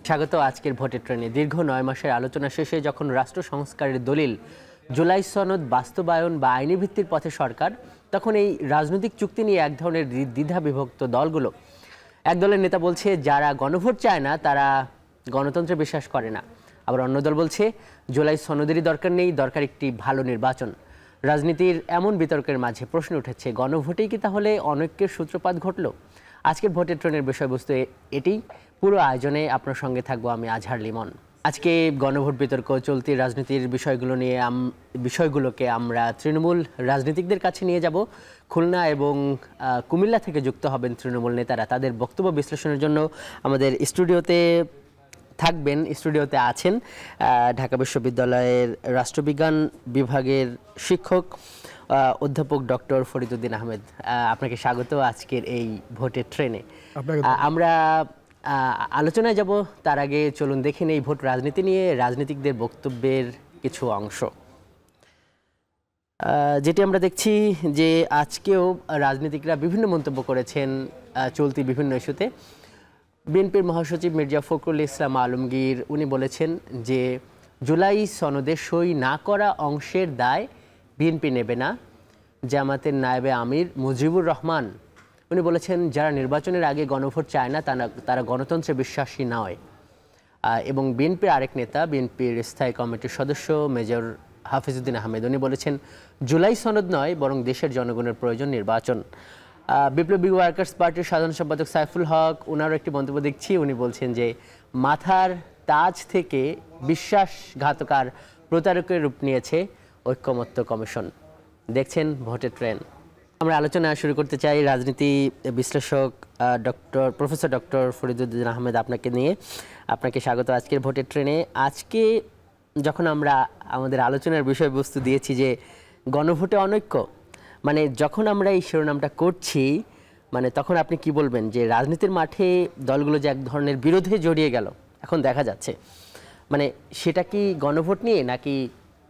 স্বাগত আজকের ভোটের ট্রেনে। দীর্ঘ ৯ মাসের আলোচনা শেষে যখন রাষ্ট্র সংস্কারের দলিল জুলাই সনদ বাস্তবায়ন বা আইনি ভিত্তির পথে সরকার, তখন এই রাজনৈতিক চুক্তি নিয়ে এক ধরনের দ্বিধা বিভক্ত দলগুলো। এক দলের নেতা বলছে যারা গণভোট চায় না তারা গণতন্ত্রে বিশ্বাস করে না, আবার অন্য দল বলছে জুলাই সনদেরই দরকার নেই, দরকার একটি ভালো নির্বাচন। রাজনীতির এমন বিতর্কের মাঝে প্রশ্ন উঠেছে, গণভোটেই কি তাহলে অনৈক্যের সূত্রপাত ঘটল? আজকের ভোটের ট্রেনের বিষয়বস্তু এটি। পুরো আয়োজনে আপনার সঙ্গে থাকবো আমি আজহার লিমন। আজকে গণভোট বিতর্ক, চলতি রাজনীতির বিষয়গুলোকে আমরা তৃণমূল রাজনীতিকদের কাছে নিয়ে যাব। খুলনা এবং কুমিল্লা থেকে যুক্ত হবেন তৃণমূল নেতারা। তাদের বক্তব্য বিশ্লেষণের জন্য আমাদের স্টুডিওতে আছেন ঢাকা বিশ্ববিদ্যালয়ের রাষ্ট্রবিজ্ঞান বিভাগের শিক্ষক অধ্যাপক ডক্টর ফরিদউদ্দিন আহমেদ। আপনাকে স্বাগত আজকের এই ভোটের ট্রেনে। আমরা আলোচনায় যাব, তার আগে চলুন দেখে নেই ভোট রাজনীতি নিয়ে রাজনীতিকদের বক্তব্যের কিছু অংশ। যেটি আমরা দেখছি যে আজকেও রাজনীতিকরা বিভিন্ন মন্তব্য করেছেন চলতি বিভিন্ন ইস্যুতে। বিএনপির মহাসচিব মির্জা ফখরুল ইসলাম আলমগীর উনি বলেছেন যে জুলাই সনদে সই না করা অংশের দায় বিএনপি নেবে না। জামাতের নায়েবে আমির মুজিবুর রহমান উনি বলেছেন যারা নির্বাচনের আগে গণভোট চায় না তারা গণতন্ত্রে বিশ্বাসী নয়। এবং বিএনপির আরেক নেতা, বিএনপির স্থায়ী কমিটির সদস্য মেজর হাফিজউদ্দিন আহমেদ উনি বলেছেন জুলাই সনদ নয়, বরং দেশের জনগণের প্রয়োজন নির্বাচন। বিপ্লবী ওয়ার্কার্স পার্টির সাধারণ সম্পাদক সাইফুল হক ওনারও একটি মন্তব্য দেখছি। উনি বলছেন যে মাথার তাজ থেকে বিশ্বাসঘাতকার প্রতারকের রূপ নিয়েছে ঐক্যমত্য কমিশন। দেখছেন ভোটের ট্রেন। আমরা আলোচনা শুরু করতে চাই রাজনীতি বিশ্লেষক প্রফেসর ডক্টর ফরিদউদ্দিন আহমেদ আপনাকে নিয়ে। আপনাকে স্বাগত আজকের ভোটের ট্রেনে। আজকে যখন আমরা আমাদের আলোচনার বিষয়বস্তু দিয়েছি যে গণভোটে অনৈক্য, মানে যখন আমরা এই শিরোনামটা করছি, মানে তখন আপনি কি বলবেন যে রাজনীতির মাঠে দলগুলো যে এক ধরনের বিরোধে জড়িয়ে গেল এখন দেখা যাচ্ছে, মানে সেটা কি গণভোট নিয়ে, নাকি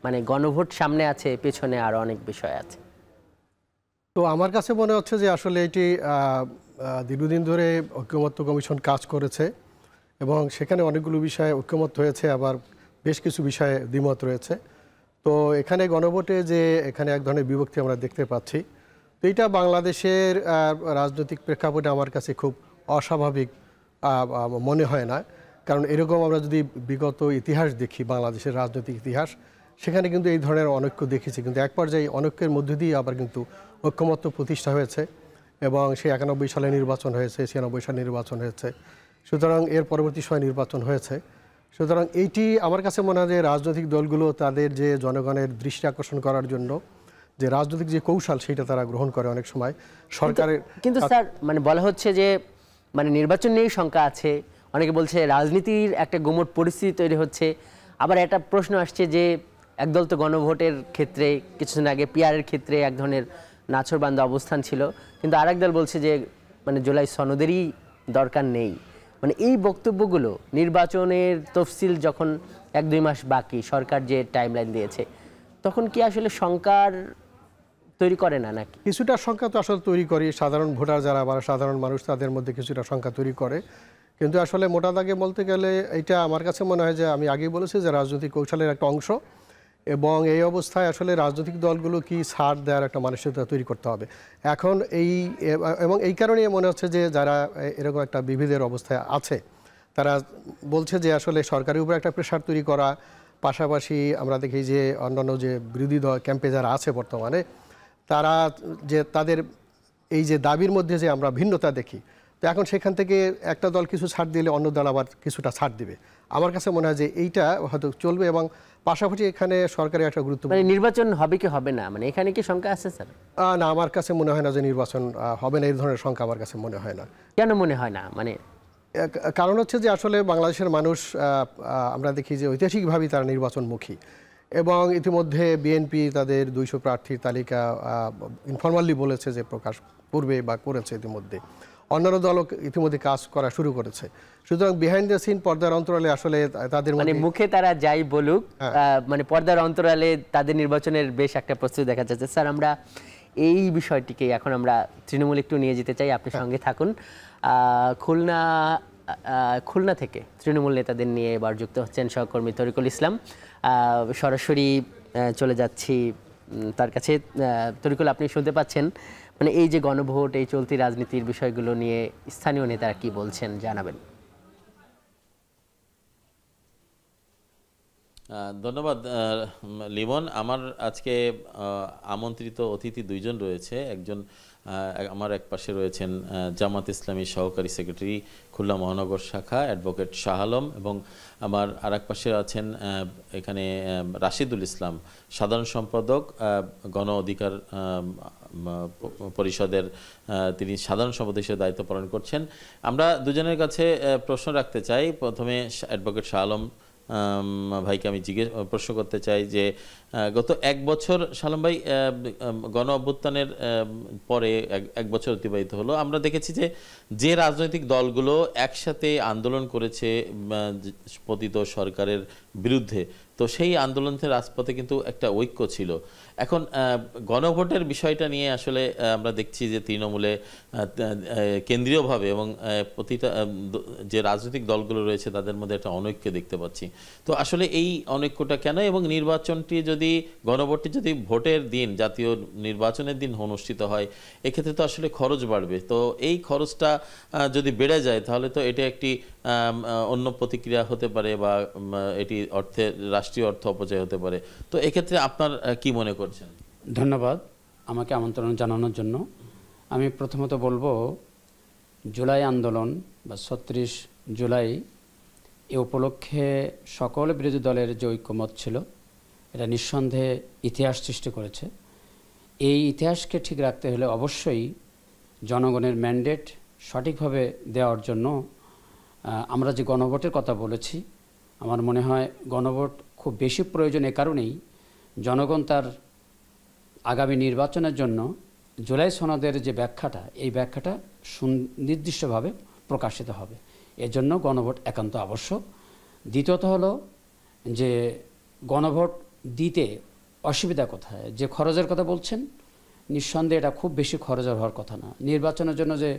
মানে গণভোট সামনে আছে, পেছনে আরো অনেক বিষয় আছে? তো আমার কাছে মনে হচ্ছে যে আসলে এটি দীর্ঘদিন ধরে ঐক্যমত্য কমিশন কাজ করেছে এবং সেখানে অনেকগুলো বিষয়ে ঐক্যমত হয়েছে, আবার বেশ কিছু বিষয়ে দ্বিমত রয়েছে। তো এখানে গণভোটে যে এখানে এক ধরনের বিভক্তি আমরা দেখতে পাচ্ছি, তো এটা বাংলাদেশের রাজনৈতিক প্রেক্ষাপটে আমার কাছে খুব অস্বাভাবিক মনে হয় না। কারণ এরকম আমরা যদি বিগত ইতিহাস দেখি, বাংলাদেশের রাজনৈতিক ইতিহাস, সেখানে কিন্তু এই ধরনের অনৈক্য দেখেছি, কিন্তু এক পর্যায়ে অনৈক্যের মধ্য দিয়ে আবার কিন্তু ঐক্যমত্য প্রতিষ্ঠা হয়েছে এবং সেই 91 সালে নির্বাচন হয়েছে, 96 সালে নির্বাচন হয়েছে, সুতরাং এর পরবর্তী সময় নির্বাচন হয়েছে। সুতরাং এইটি আমার কাছে মনে হয় যে রাজনৈতিক দলগুলো তাদের যে জনগণের দৃষ্টি আকর্ষণ করার জন্য যে রাজনৈতিক যে কৌশল সেটা তারা গ্রহণ করে অনেক সময় সরকারের। কিন্তু স্যার মানে বলা হচ্ছে যে মানে নির্বাচন নিয়েই শঙ্কা আছে, অনেকে বলছে রাজনীতির একটা গুমট পরিস্থিতি তৈরি হচ্ছে। আবার একটা প্রশ্ন আসছে যে একদল তো গণভোটের ক্ষেত্রে কিছুদিন আগে পিআরের ক্ষেত্রে এক ধরনের নাছোড়বান্ধা অবস্থান ছিল, কিন্তু আরেক দল বলছে যে মানে জুলাই সনদেরই দরকার নেই। মানে এই বক্তব্যগুলো নির্বাচনের তফসিল যখন 1-2 মাস বাকি, সরকার যে টাইমলাইন দিয়েছে, তখন কি আসলে শঙ্কার তৈরি করে না নাকি? কিছুটা শঙ্কা তো আসলে তৈরি করে, সাধারণ ভোটার যারা বা সাধারণ মানুষ তাদের মধ্যে কিছুটা শঙ্কা তৈরি করে। কিন্তু আসলে মোটা দাগে বলতে গেলে এটা আমার কাছে মনে হয় যে আমি আগেই বলেছি যে রাজনৈতিক কৌশলের একটা অংশ, এবং এই অবস্থায় আসলে রাজনৈতিক দলগুলো কি ছাড় দেওয়ার একটা মানসিকতা তৈরি করতে হবে এখন। এবং এই কারণে মনে হচ্ছে যে যারা এরকম একটা বিভেদের অবস্থায় আছে তারা বলছে যে আসলে সরকারের উপর একটা প্রেশার তৈরি করা, পাশাপাশি আমরা দেখি যে অন্যান্য যে বিরোধী দল ক্যাম্পে যারা আছে বর্তমানে, তারা যে তাদের এই যে দাবির মধ্যে যে আমরা ভিন্নতা দেখি, তো এখন সেখান থেকে একটা দল কিছু ছাড় দিলে অন্য দল আবার কিছুটা ছাড় দিবে। আমার কাছে মনে হয় যে এইটা হয়তো চলবে, এবং পাশাপাশি এখানে সরকারের একটা গুরুত্বপূর্ণ নির্বাচন হবে কি হবে না, মানে এখানে কি শঙ্কা আছে স্যার? না, আমার কাছে মনে হয় না যে নির্বাচন হবে না, এই ধরনের শঙ্কা আমার কাছে মনে হয় না। কেন মনে হয় না? মানে কারণ হচ্ছে যে আসলে বাংলাদেশের মানুষ আমরা দেখি যে ঐতিহাসিকভাবেই তারা নির্বাচনমুখী, এবং ইতিমধ্যে বিএনপি তাদের 200 প্রার্থীর তালিকা ইনফরমালি বলেছে যে প্রকাশ করবে বা করেছে ইতিমধ্যে। অন্যান্য দলও ইতিমধ্যে কাজ করা শুরু করেছে। সুতরাং বিহাইন্ড দ্য সিন, পর্দার অন্তরালে আসলে তাদের মানে মুখে তারা যাই বলুক, মানে পর্দার অন্তরালে তাদের নির্বাচনের বেশ একটা প্রস্তুতি দেখা যাচ্ছে। স্যার আমরা এই বিষয়টিকে এখন আমরা তৃণমূল একটু নিয়ে যেতে চাই, আপনি সঙ্গে থাকুন। খুলনা খুলনা থেকে তৃণমূল নেতাদের নিয়ে এবার যুক্ত হচ্ছেন সহকর্মী তরিকুল ইসলাম। সরাসরি চলে যাচ্ছি তার কাছে। তরিকুল, আপনি শুনতে পাচ্ছেন মানে এই যে গণভোট, এই চলতি রাজনীতির বিষয়গুলো নিয়ে স্থানীয় নেতারা কি বলছেন জানাবেন। ধন্যবাদ লিমন। আমার আজকে আমন্ত্রিত অতিথি দুইজন রয়েছে। একজন আমার এক পাশে রয়েছেন জামাত ইসলামী সহকারী সেক্রেটারি খুলনা মহানগর শাখা অ্যাডভোকেট শাহ আলম, এবং আমার আর এক পাশে আছেন এখানে রাশিদুল ইসলাম, সাধারণ সম্পাদক গণ অধিকার পরিষদের, তিনি সাধারণ সম্পাদক হিসেবে দায়িত্ব পালন করছেন। আমরা দুজনের কাছে প্রশ্ন রাখতে চাই। প্রথমে অ্যাডভোকেট শাহ আলম ভাইকে আমি প্রশ্ন করতে চাই যে গত এক বছর, শালম ভাই, গণ অভ্যুত্থানের পরে এক বছর অতিবাহিত হলো। আমরা দেখেছি যে রাজনৈতিক দলগুলো একসাথে আন্দোলন করেছে পতিত সরকারের বিরুদ্ধে, তো সেই আন্দোলনের রাজপথে কিন্তু একটা ঐক্য ছিল। এখন গণভোটের বিষয়টা নিয়ে আসলে আমরা দেখছি যে তৃণমূলে কেন্দ্রীয়ভাবে এবং প্রতিটা যে রাজনৈতিক দলগুলো রয়েছে তাদের মধ্যে একটা অনৈক্য দেখতে পাচ্ছি। তো আসলে এই অনৈক্যটা কেন, এবং নির্বাচনটি যদি, গণভোটটি যদি ভোটের দিন, জাতীয় নির্বাচনের দিন অনুষ্ঠিত হয়, এক্ষেত্রে তো আসলে খরচ বাড়বে। তো এই খরচটা যদি বেড়ে যায় তাহলে তো এটা একটি অন্য প্রতিক্রিয়া হতে পারে, বা এটি রাষ্ট্রীয় অর্থ অপচয় হতে পারে। তো এক্ষেত্রে আপনার কি মনে করছেন? ধন্যবাদ আমাকে আমন্ত্রণ জানানোর জন্য। আমি প্রথমত বলবো, জুলাই আন্দোলন বা ৩৬ জুলাই এ উপলক্ষে সকল বিরোধী দলের যে ঐক্যমত ছিল, এটা নিঃসন্দেহে ইতিহাস সৃষ্টি করেছে। এই ইতিহাসকে ঠিক রাখতে হলে অবশ্যই জনগণের ম্যান্ডেট সঠিকভাবে দেওয়ার জন্য আমরা যে গণভোটের কথা বলেছি, আমার মনে হয় গণভোট খুব বেশি প্রয়োজন। এ কারণেই জনগণ তার আগামী নির্বাচনের জন্য জুলাই সনদের যে ব্যাখ্যাটা, এই ব্যাখ্যাটা সুনির্দিষ্টভাবে প্রকাশিত হবে। এজন্য গণভোট একান্ত আবশ্যক। দ্বিতীয়ত হলো যে গণভোট দিতে অসুবিধা কোথায়, যে খরচের কথা বলছেন, নিঃসন্দেহে এটা খুব বেশি খরচের হওয়ার কথা না। নির্বাচনের জন্য যে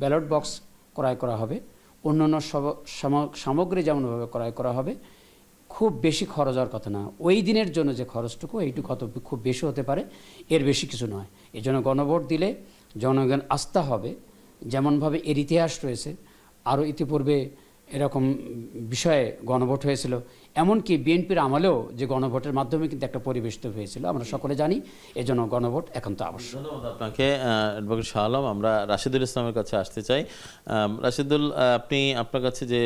ব্যালট বক্স ক্রয় করা হবে, অন্যান্য সামগ্রী যেমনভাবে ক্রয় করা হবে, খুব বেশি খরচ হওয়ার কথা না। ওই দিনের জন্য যে খরচটুকু, এইটুকু কত খুব বেশি হতে পারে, এর বেশি কিছু নয়। এই জন্য গণভোট দিলে জনগণ আস্থা হবে। যেমনভাবে এর ইতিহাস রয়েছে, আরও ইতিপূর্বে এরকম বিষয়ে গণভোট হয়েছিল, এমনকি বিএনপির আমলেও যে গণভোটের মাধ্যমে কিন্তু একটা পরিবেশ তৈরি হয়েছিল, আমরা সকলে জানি। এজন্য গণভোট একান্ত আবশ্যক। ধন্যবাদ আপনাকে অ্যাডভোকেট শাহ আলম। আমরা রাশিদুল ইসলামের কাছে আসতে চাই। রাশিদুল, আপনি আপনার কাছে যে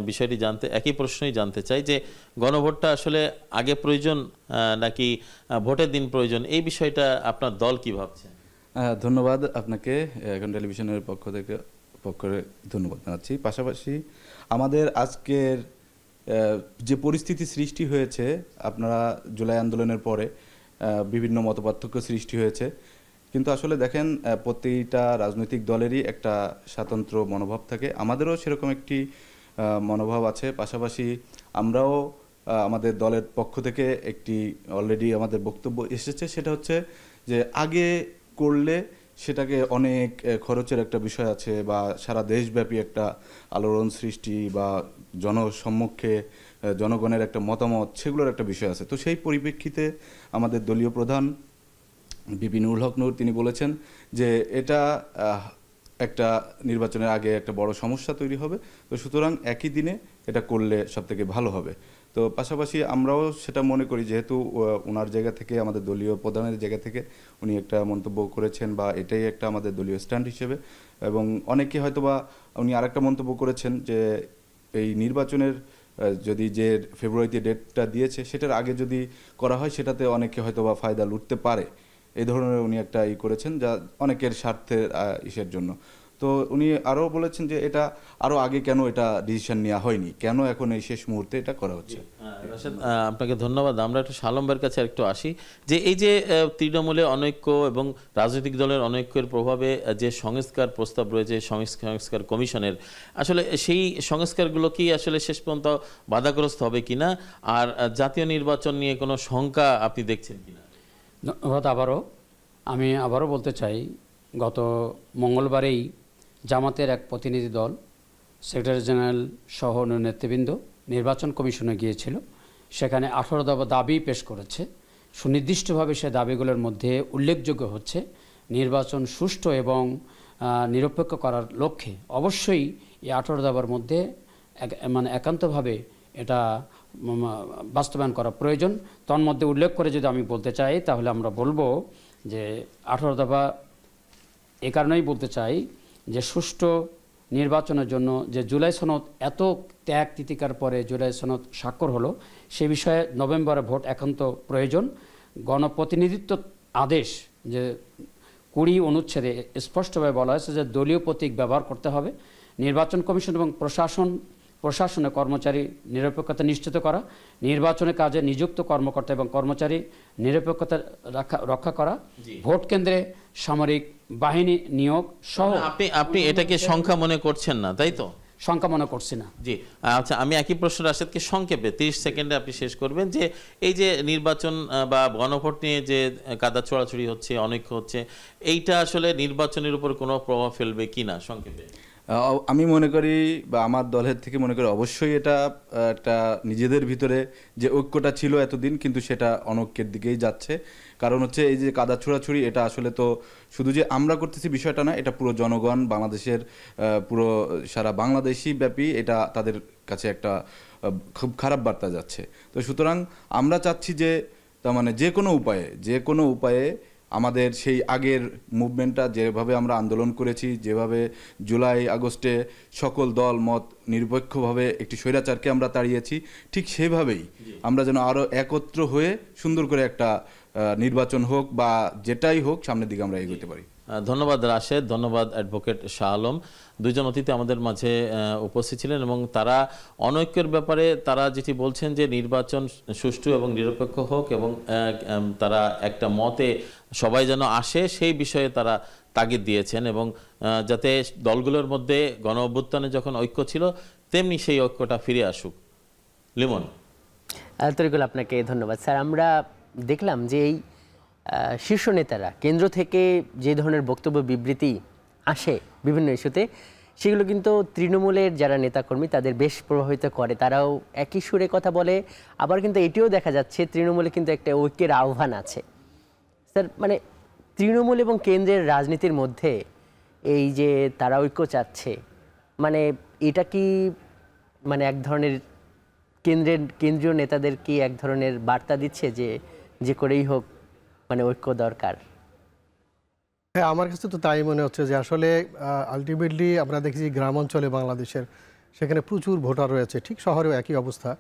বিষয়টি একই প্রশ্নই জানতে চাই যে গণভোটটা আসলে আগে প্রয়োজন নাকি ভোটের দিন প্রয়োজন, এই বিষয়টা আপনার দল কি ভাবছে? ধন্যবাদ আপনাকে, এখন টেলিভিশনের পক্ষে ধন্যবাদ জানাচ্ছি। পাশাপাশি আমাদের আজকের যে পরিস্থিতি সৃষ্টি হয়েছে, আপনারা জুলাই আন্দোলনের পরে বিভিন্ন মতপার্থক্য সৃষ্টি হয়েছে, কিন্তু আসলে দেখেন প্রতিটা রাজনৈতিক দলেরই একটা স্বতন্ত্র মনোভাব থাকে। আমাদেরও সেরকম একটি মনোভাব আছে। পাশাপাশি আমরাও আমাদের দলের পক্ষ থেকে একটি অলরেডি আমাদের বক্তব্য এসেছে, সেটা হচ্ছে যে আগে করলে সেটাকে অনেক খরচের একটা বিষয় আছে, বা সারা দেশব্যাপী একটা আলোড়ন সৃষ্টি বা জনসম্মুখে জনগণের একটা মতামত, সেগুলোর একটা বিষয় আছে। তো সেই পরিপ্রেক্ষিতে আমাদের দলীয় প্রধান বিপিন উল হক নূর তিনি বলেছেন যে এটা একটা নির্বাচনের আগে একটা বড় সমস্যা তৈরি হবে, তো সুতরাং একই দিনে এটা করলে সবথেকে ভালো হবে। তো পাশাপাশি আমরাও সেটা মনে করি, যেহেতু ওনার জায়গা থেকে, আমাদের দলীয় প্রধানের জায়গা থেকে উনি একটা মন্তব্য করেছেন, বা এটাই একটা আমাদের দলীয় স্ট্যান্ড হিসেবে। এবং অনেকে হয়তোবা উনি আরেকটা মন্তব্য করেছেন যে এই নির্বাচনের যদি যে ফেব্রুয়ারিতে ডেটটা দিয়েছে সেটার আগে যদি করা হয়, সেটাতে অনেকে হয়তোবা ফায়দা লুটতে পারে, এই ধরনের উনি একটা করেছেন, যা অনেকের স্বার্থের ইসের জন্য। তো উনি আরও বলেছেন যে এটা আরও আগে কেন এটা ডিসিশন নেওয়া হয়নি, কেন এখন এই শেষ মুহূর্তে এটা করা হচ্ছে। আপনাকে ধন্যবাদ। আমরা একটু শালম্বের কাছে একটু আসি, যে এই যে তৃণমূলে অনৈক্য এবং রাজনৈতিক দলের অনৈক্যের প্রভাবে যে সংস্কার প্রস্তাব রয়েছে সংস্কার কমিশনের, আসলে সেই সংস্কারগুলো কি আসলে শেষ পর্যন্ত বাধাগ্রস্ত হবে কিনা, আর জাতীয় নির্বাচন নিয়ে কোনো শঙ্কা আপনি দেখছেন কিনা? ধন্যবাদ। আমি আবারও বলতে চাই, গত মঙ্গলবারেই জামাতের এক প্রতিনিধি দল সেক্রেটারি জেনারেল সহ অন্য নেতৃবৃন্দ নির্বাচন কমিশনে গিয়েছিল। সেখানে 18 দফা দাবি পেশ করেছে। সুনির্দিষ্টভাবে সে দাবিগুলোর মধ্যে উল্লেখযোগ্য হচ্ছে নির্বাচন সুষ্ঠু এবং নিরপেক্ষ করার লক্ষ্যে অবশ্যই এই 18 দফার মধ্যে মানে একান্তভাবে এটা বাস্তবায়ন করা প্রয়োজন। তন্মধ্যে উল্লেখ করে যদি আমি বলতে চাই তাহলে আমরা বলবো যে 18 দফা এ কারণেই বলতে চাই যে সুষ্ঠু নির্বাচনের জন্য যে জুলাই সনদ এত ত্যাগ তিতিকার পরে জুলাই সনদ স্বাক্ষর হলো, সে বিষয়ে নভেম্বরে ভোট একান্ত প্রয়োজন। গণপ্রতিনিধিত্ব আদেশ যে 20 অনুচ্ছেদে স্পষ্টভাবে বলা হয়েছে যে দলীয় প্রতীক ব্যবহার করতে হবে। নির্বাচন কমিশন এবং প্রশাসনে কর্মচারী নিরপেক্ষতা নিশ্চিত করা, নির্বাচনের কাজে নিযুক্ত কর্মকর্তা এবং কর্মচারী নিরপেক্ষতা রক্ষা করা, ভোট কেন্দ্রে সামরিক বাহিনী নিয়োগ সহ। আপনি এটাকে সংখ্যা মনে করছেন না, তাই তো? সংখ্যা মনে করছি না। জি, আচ্ছা, আমি একই প্রশ্ন রাশেদকে সংক্ষেপে 30 সেকেন্ডে আপনি শেষ করবেন যে এই যে নির্বাচন বা গণভোট নিয়ে যে কাদা ছোড়াছুড়ি হচ্ছে, অনৈক্য হচ্ছে, এইটা আসলে নির্বাচনের উপর কোনো প্রভাব ফেলবে কিনা সংক্ষেপে। আমি মনে করি বা আমার দলের থেকে মনে করি অবশ্যই এটা একটা নিজেদের ভিতরে যে ঐক্যটা ছিল এতদিন, কিন্তু সেটা অনৈক্যের দিকেই যাচ্ছে। কারণ হচ্ছে এই যে কাদা ছোড়াছুড়ি, এটা আসলে তো শুধু যে আমরা করতেছি বিষয়টা না, এটা পুরো জনগণ বাংলাদেশের পুরো সারা বাংলাদেশি ব্যাপী এটা তাদের কাছে একটা খুব খারাপ বার্তা যাচ্ছে। তো সুতরাং আমরা চাচ্ছি যে তার মানে যে কোনো উপায়ে আমাদের সেই আগের মুভমেন্টটা যেভাবে আমরা আন্দোলন করেছি, যেভাবে জুলাই আগস্টে সকল দল মত নিরপেক্ষভাবে একটি স্বৈরাচারকে আমরা তাড়িয়েছি, ঠিক সেভাবেই আমরা যেন আরও একত্র হয়ে সুন্দর করে একটা নির্বাচন হোক বা যেটাই হোক সামনের দিকে আমরা এগোতে পারি। ধন্যবাদ রাশেদ, ধন্যবাদ অ্যাডভোকেট শাহ আলম। দুইজন অতিথি আমাদের মাঝে উপস্থিত ছিলেন এবং তারা অনৈক্যের ব্যাপারে তারা যেটি বলছেন যে নির্বাচন সুষ্ঠু এবং নিরপেক্ষ হোক এবং তারা একটা মতে সবাই যেন আসে, সেই বিষয়ে তারা তাগিদ দিয়েছেন এবং যাতে দলগুলোর মধ্যে গণ অভ্যুত্থানে যখন ঐক্য ছিল তেমনি সেই ঐক্যটা ফিরে আসুক। লিমন। তরিকুল, আপনাকে ধন্যবাদ স্যার। আমরা দেখলাম যে এই শীর্ষ নেতারা কেন্দ্র থেকে যে ধরনের বক্তব্য বিবৃতি আসে বিভিন্ন ইস্যুতে, সেগুলো কিন্তু তৃণমূলের যারা নেতাকর্মী তাদের বেশ প্রভাবিত করে। তারাও একই সুরে কথা বলে। আবার কিন্তু এটিও দেখা যাচ্ছে তৃণমূলে কিন্তু একটা ঐক্যের আহ্বান আছে। স্যার, মানে তৃণমূল এবং কেন্দ্রের রাজনীতির মধ্যে এই যে তারা ঐক্য চাচ্ছে, মানে এটা কি মানে এক ধরনের কেন্দ্রীয় নেতাদের কি এক ধরনের বার্তা দিচ্ছে যে করেই হোক মানে ঐক্য দরকার? হ্যাঁ, আমার কাছে তো তাই মনে হচ্ছে যে আসলে আলটিমেটলি আমরা দেখি গ্রাম অঞ্চলে বাংলাদেশের সেখানে প্রচুর ভোটার রয়েছে, ঠিক শহরেও একই অবস্থা।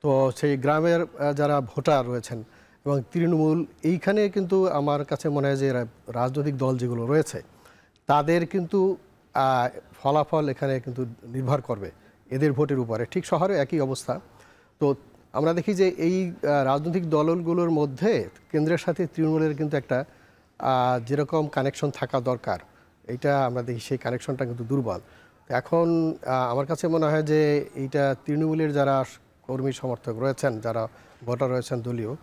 তো সেই গ্রামের যারা ভোটার রয়েছেন এবং তৃণমূল, এইখানে কিন্তু আমার কাছে মনে হয় যে রাজনৈতিক দল যেগুলো রয়েছে তাদের কিন্তু ফলাফল এখানে কিন্তু নির্ভর করবে এদের ভোটের উপরে। ঠিক শহরে একই অবস্থা। তো আমরা দেখি যে এই রাজনৈতিক দলগুলোর মধ্যে কেন্দ্রের সাথে তৃণমূলের কিন্তু একটা যেরকম কানেকশন থাকা দরকার, এইটা আমরা দেখি সেই কানেকশনটা কিন্তু দুর্বল। এখন আমার কাছে মনে হয় যে এইটা তৃণমূলের যারা কর্মী সমর্থক রয়েছেন, যারা ভোটার রয়েছেন দলীয়,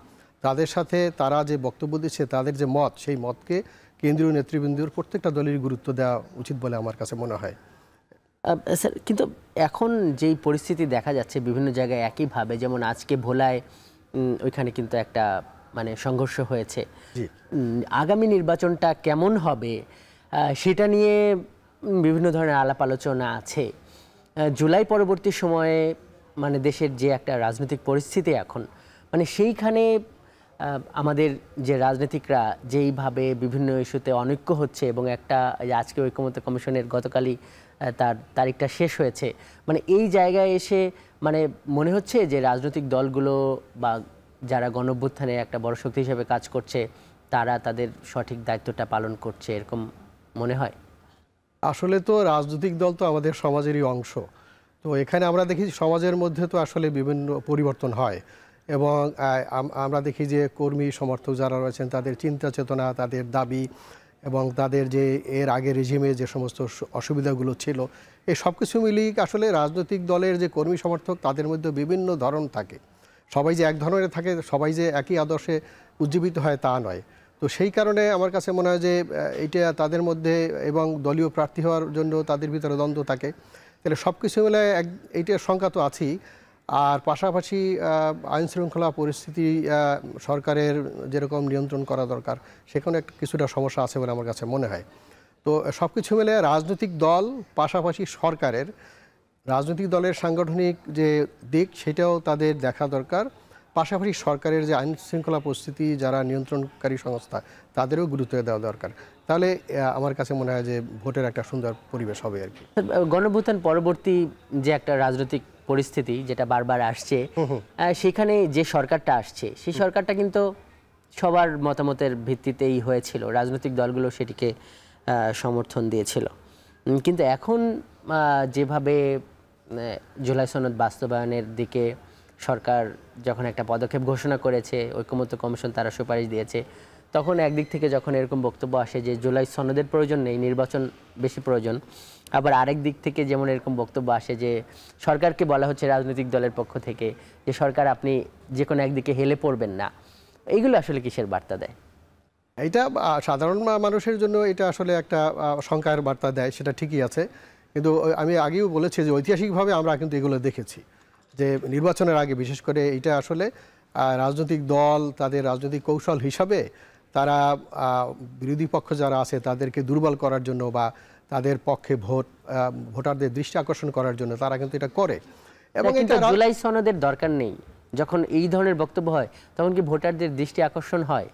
তাদের সাথে তারা যে বক্তব্য দিচ্ছে, তাদের যে মত, সেই মতকে কেন্দ্রীয় নেতৃবৃন্দর প্রত্যেকটা দলের গুরুত্ব দেওয়া উচিত বলে আমার কাছে মনে হয়। স্যার, কিন্তু এখন যেই পরিস্থিতি দেখা যাচ্ছে বিভিন্ন জায়গায় একইভাবে, যেমন আজকে ভোলায় ওইখানে কিন্তু একটা মানে সংঘর্ষ হয়েছে। আগামী নির্বাচনটা কেমন হবে সেটা নিয়ে বিভিন্ন ধরনের আলাপ আলোচনা আছে। জুলাই পরবর্তী সময়ে মানে দেশের যে একটা রাজনৈতিক পরিস্থিতি এখন, মানে সেইখানে আমাদের যে রাজনীতিকরা যেইভাবে বিভিন্ন ইস্যুতে অনৈক্য হচ্ছে এবং একটা আজকে ঐকমত্য কমিশনের গতকালই তার তারিখটা শেষ হয়েছে, মানে এই জায়গায় এসে মানে মনে হচ্ছে যে রাজনৈতিক দলগুলো বা যারা গণঅভ্যুত্থানে একটা বড় শক্তি হিসেবে কাজ করছে তারা তাদের সঠিক দায়িত্বটা পালন করছে, এরকম মনে হয়? আসলে তো রাজনৈতিক দল তো আমাদের সমাজেরই অংশ। তো এখানে আমরা দেখি সমাজের মধ্যে তো আসলে বিভিন্ন পরিবর্তন হয় এবং আমরা দেখি যে কর্মী সমর্থক যারা রয়েছেন তাদের চিন্তা চেতনা, তাদের দাবি এবং তাদের যে এর আগে রেজিমে যে সমস্ত অসুবিধাগুলো ছিল, এই সব কিছু মিলিয়ে আসলে রাজনৈতিক দলের যে কর্মী সমর্থক তাদের মধ্যে বিভিন্ন ধরন থাকে। সবাই যে এক ধরনের থাকে, সবাই যে একই আদর্শে উজ্জীবিত হয় তা নয়। তো সেই কারণে আমার কাছে মনে হয় যে এইটা তাদের মধ্যে এবং দলীয় প্রার্থী হওয়ার জন্য তাদের ভিতরে দ্বন্দ্ব থাকে। তাহলে সব কিছু মিলে এইটার শঙ্কা তো আছেই। আর পাশাপাশি আইন শৃঙ্খলা পরিস্থিতি সরকারের যেরকম নিয়ন্ত্রণ করা দরকার সেখানে কিছুটা সমস্যা আছে বলে আমার কাছে মনে হয়। তো সব কিছু মিলে রাজনৈতিক দল পাশাপাশি সরকারের রাজনৈতিক দলের সাংগঠনিক যে দিক সেটাও তাদের দেখা দরকার, পাশাপাশি সরকারের যে আইন শৃঙ্খলা পরিস্থিতি যারা নিয়ন্ত্রণকারী সংস্থা তাদেরও গুরুত্ব দেওয়া দরকার। তাহলে আমার কাছে মনে হয় যে ভোটের একটা সুন্দর পরিবেশ হবে আর কি। গণঅভ্যুত্থান পরবর্তী যে একটা রাজনৈতিক পরিস্থিতি যেটা বারবার আসছে, সেখানে যে সরকারটা আসছে সেই সরকারটা কিন্তু সবার মতামতের ভিত্তিতেই হয়েছিল, রাজনৈতিক দলগুলো সেটিকে সমর্থন দিয়েছিল। কিন্তু এখন যেভাবে জুলাই সনদ বাস্তবায়নের দিকে সরকার যখন একটা পদক্ষেপ ঘোষণা করেছে, ঐকমত্য কমিশন তারা সুপারিশ দিয়েছে, তখন একদিক থেকে যখন এরকম বক্তব্য আসে যে জুলাই সনদের প্রয়োজন নেই, নির্বাচন বেশি প্রয়োজন, আবার আরেক দিক থেকে যেমন এরকম বক্তব্য আসে যে সরকারকে বলা হচ্ছে রাজনৈতিক দলের পক্ষ থেকে যে সরকার আপনি যে কোনো একদিকে হেলে পড়বেন না, এইগুলো আসলে কিসের বার্তা দেয়? এইটা সাধারণ মানুষের জন্য এটা আসলে একটা শঙ্কার বার্তা দেয়, সেটা ঠিকই আছে। কিন্তু আমি আগেও বলেছি যে ঐতিহাসিকভাবে আমরা কিন্তু এগুলো দেখেছি যে নির্বাচনের আগে বিশেষ করে এটা আসলে রাজনৈতিক দল তাদের রাজনৈতিক কৌশল হিসাবে তারা বিরোধী পক্ষ যারা আছে তাদেরকে দুর্বল করার জন্য বা তাদের পক্ষে ভোটারদের দৃষ্টি আকর্ষণ করার জন্য তারা কিন্তু এটা করে। এবং এটা জুলাই সনদের দরকার নেই, যখন এই ধরনের বক্তব্য হয় তখন কি ভোটারদের দৃষ্টি আকর্ষণ হয়?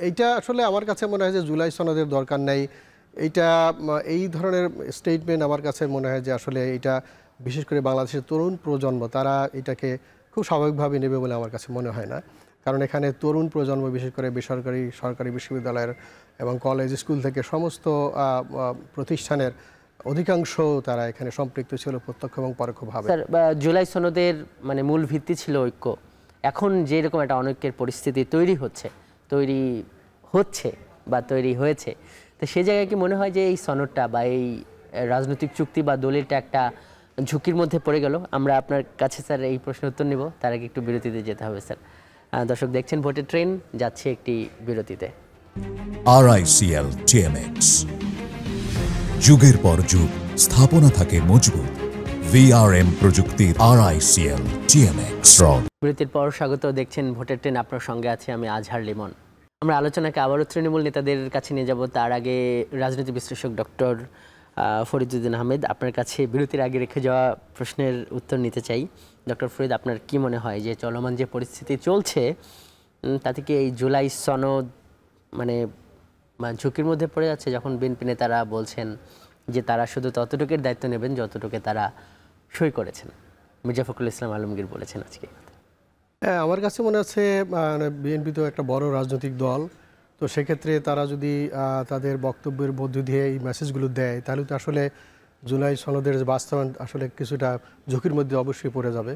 এইটা আসলে আমার কাছে মনে হয় যে জুলাই সনদের দরকার নেই, এইটা এই ধরনের স্টেটমেন্ট আমার কাছে মনে হয় যে আসলে এটা বিশেষ করে বাংলাদেশের তরুণ প্রজন্ম তারা এটাকে খুব স্বাভাবিকভাবে নেবে বলে আমার কাছে মনে হয় না। কারণ এখানে তরুণ প্রজন্ম বিশেষ করে বেসরকারি সরকারি বিশ্ববিদ্যালয়ের এবং কলেজ স্কুল থেকে সমস্ত প্রতিষ্ঠানের অধিকাংশ তারা এখানে সম্পৃক্ত ছিল প্রত্যক্ষ এবং পরোক্ষভাবে। স্যার, জুলাই সনদের মানে মূল ভিত্তি ছিল ঐক্য, এখন যেরকম একটা অনৈক্যের পরিস্থিতি তৈরি হচ্ছে বা তৈরি হয়েছে, তো সেই জায়গায় কি মনে হয় যে এই সনদটা বা এই রাজনৈতিক চুক্তি বা দলিলটা একটা ঝুঁকির মধ্যে পড়ে গেল? আমরা আপনার কাছে স্যার এই প্রশ্নের উত্তর নিব, তার আগে একটু বিরতিতে যেতে হবে স্যার। দর্শক দেখছেন ভোটের ট্রেন, যাচ্ছে একটি বিরতিতে। RICL TMX, যুগের পর যুগ স্থাপনা থাকে মজবুত। VRM প্রযুক্তির RICL TMX। বিরতির পর স্বাগত, দেখছেন ভোটের ট্রেন, আপনার সঙ্গে আছে আমি আজহার লিমন। আমরা আলোচনাকে আবারও তৃণমূল নেতাদের কাছে নিয়ে যাব, তার আগে রাজনীতি বিশ্লেষক ডক্টর ফরিদউদ্দিন আহমেদ, আপনার কাছে বিরতির আগে রেখে যাওয়া প্রশ্নের উত্তর নিতে চাই। ডক্টর ফরিদ, আপনার কি মনে হয় যে চলমান যে পরিস্থিতি চলছে তাতে কি এই জুলাই সনদ মানে ঝুঁকির মধ্যে পড়ে যাচ্ছে, যখন বিএনপি নেতারা বলছেন যে তারা শুধু ততটুকুর দায়িত্ব নেবেন যতটুকু তারা সই করেছেন? মির্জা ফখরুল ইসলাম আলমগীর বলেছেন আজকে। হ্যাঁ, আমার কাছে মনে হচ্ছে বিএনপি তো একটা বড় রাজনৈতিক দল, তো সেক্ষেত্রে তারা যদি তাদের বক্তব্যের মধ্য দিয়ে এই মেসেজগুলো দেয় তাহলে তো আসলে জুলাই সনদের বাস্তবায়ন আসলে কিছুটা ঝুঁকির মধ্যে অবশ্যই পড়ে যাবে।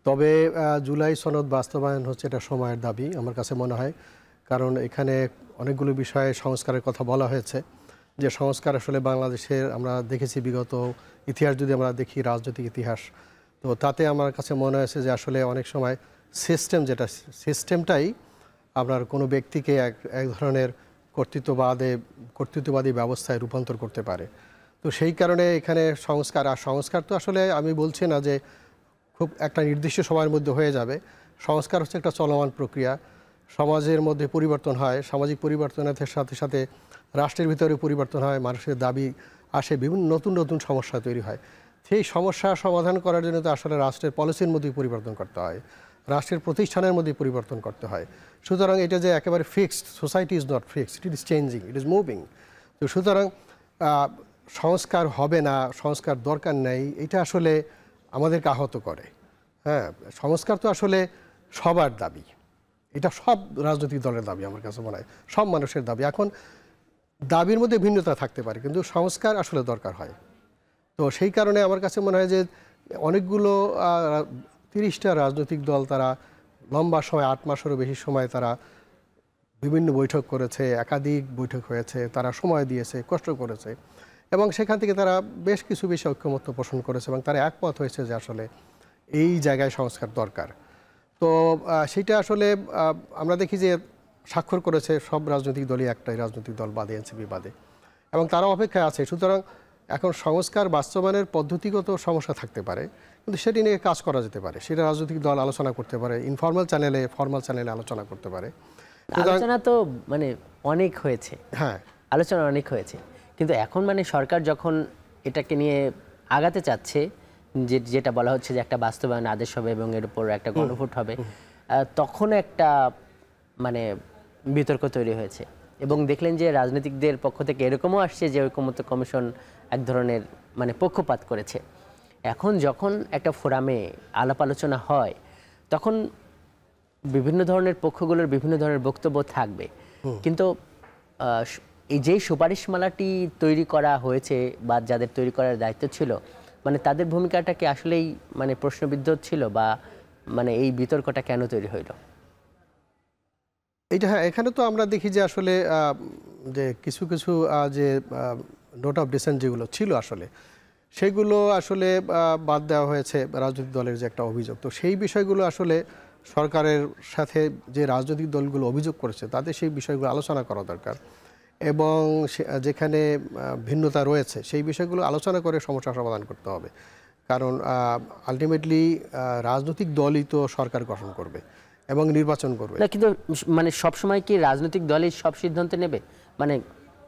তবে জুলাই সনদ বাস্তবায়ন হচ্ছে এটা সময়ের দাবি আমার কাছে মনে হয়, কারণ এখানে অনেকগুলো বিষয়ে সংস্কারের কথা বলা হয়েছে। যে সংস্কার আসলে বাংলাদেশের আমরা দেখেছি বিগত ইতিহাস যদি আমরা দেখি, রাজনৈতিক ইতিহাস, তো তাতে আমার কাছে মনে হয়েছে যে আসলে অনেক সময় সিস্টেমটাই আপনার কোনো ব্যক্তিকে এক ধরনের কর্তৃত্ববাদী ব্যবস্থায় রূপান্তর করতে পারে। তো সেই কারণে এখানে সংস্কার তো আসলে আমি বলছি না যে খুব একটা নির্দিষ্ট সময়ের মধ্যে হয়ে যাবে। সংস্কার হচ্ছে একটা চলমান প্রক্রিয়া, সমাজের মধ্যে পরিবর্তন হয়, সামাজিক পরিবর্তনের সাথে সাথে রাষ্ট্রের ভিতরে পরিবর্তন হয়, মানুষের দাবি আসে, বিভিন্ন নতুন নতুন সমস্যা তৈরি হয়। সেই সমস্যা সমাধান করার জন্য তো আসলে রাষ্ট্রের পলিসির মধ্যেই পরিবর্তন করতে হয়, রাষ্ট্রের প্রতিষ্ঠানের মধ্যে পরিবর্তন করতে হয়। সুতরাং এটা যে একেবারে fixed, society is not fixed, it is changing, it is moving. তো সুতরাং সংস্কার হবে না, সংস্কার দরকার নেই, এটা আসলে আমাদেরকে আহত করে। হ্যাঁ, সংস্কার তো আসলে সবার দাবি, এটা সব রাজনৈতিক দলের দাবি, আমার কাছে মনে হয় সব মানুষের দাবি। এখন দাবির মধ্যে ভিন্নতা থাকতে পারে, কিন্তু সংস্কার আসলে দরকার হয়। তো সেই কারণে আমার কাছে মনে হয় যে অনেকগুলো 30টা রাজনৈতিক দল তারা লম্বা সময়, 8 মাসেরও বেশি সময় তারা বিভিন্ন বৈঠক করেছে, একাধিক বৈঠক হয়েছে, তারা সময় দিয়েছে, কষ্ট করেছে, এবং সেখান থেকে তারা বেশ কিছু বিষয়ে ঐক্যমত্য পোষণ করেছে এবং তারা একমত হয়েছে যে আসলে এই জায়গায় সংস্কার দরকার। তো সেটা আসলে আমরা দেখি যে স্বাক্ষর করেছে সব রাজনৈতিক দলই, একটাই রাজনৈতিক দল বাদে, এনসিপি বাদে, এবং তারা অপেক্ষায় আছে। সুতরাং এখন সংস্কার বাস্তবায়নের পদ্ধতিগত সমস্যা থাকতে পারে, কিন্তু সেটি নিয়ে কাজ করা যেতে পারে, সেটা রাজনৈতিক দল আলোচনা করতে পারে, ইনফর্মাল চ্যানেলে ফর্মাল চ্যানেলে আলোচনা করতে পারে। আলোচনা তো মানে অনেক হয়েছে, হ্যাঁ আলোচনা অনেক হয়েছে, কিন্তু এখন মানে সরকার যখন এটাকে নিয়ে আগাতে চাচ্ছে, যেটা বলা হচ্ছে যে একটা বাস্তবায়ন আদেশ হবে এবং এর উপর একটা গণভোট হবে, তখন একটা মানে বিতর্ক তৈরি হয়েছে। এবং দেখলেন যে রাজনীতিকদের পক্ষ থেকে এরকমও আসছে যে ঐকমত্য কমিশন এক ধরনের মানে পক্ষপাত করেছে। এখন যখন একটা ফোরামে আলাপ আলোচনা হয়, তখন বিভিন্ন ধরনের পক্ষগুলোর বিভিন্ন ধরনের বক্তব্য থাকবে, কিন্তু এই যেই সুপারিশমালাটি তৈরি করা হয়েছে বা যাদের তৈরি করার দায়িত্ব ছিল, মানে তাদের ভূমিকাটা কি আসলেই মানে প্রশ্নবিদ্ধ ছিল, বা মানে এই বিতর্কটা কেন তৈরি হইল? এইটা হ্যাঁ, এখানে তো আমরা দেখি যে আসলে যে কিছু কিছু যে নোট অফ ডিসেন্ট যেগুলো ছিল আসলে সেগুলো আসলে বাদ দেওয়া হয়েছে রাজনৈতিক দলের যে একটা অভিযোগ। তো সেই বিষয়গুলো আসলে সরকারের সাথে যে রাজনৈতিক দলগুলো অভিযোগ করেছে তাদের সেই বিষয়গুলো আলোচনা করা দরকার, এবং যেখানে ভিন্নতা রয়েছে সেই বিষয়গুলো আলোচনা করে সমস্যা সমাধান করতে হবে। কারণ আলটিমেটলি রাজনৈতিক দলই তো সরকার গঠন করবে এবং নির্বাচন করবে না, কিন্তু মানে সবসময় কি রাজনৈতিক দলই সব সিদ্ধান্ত নেবে? মানে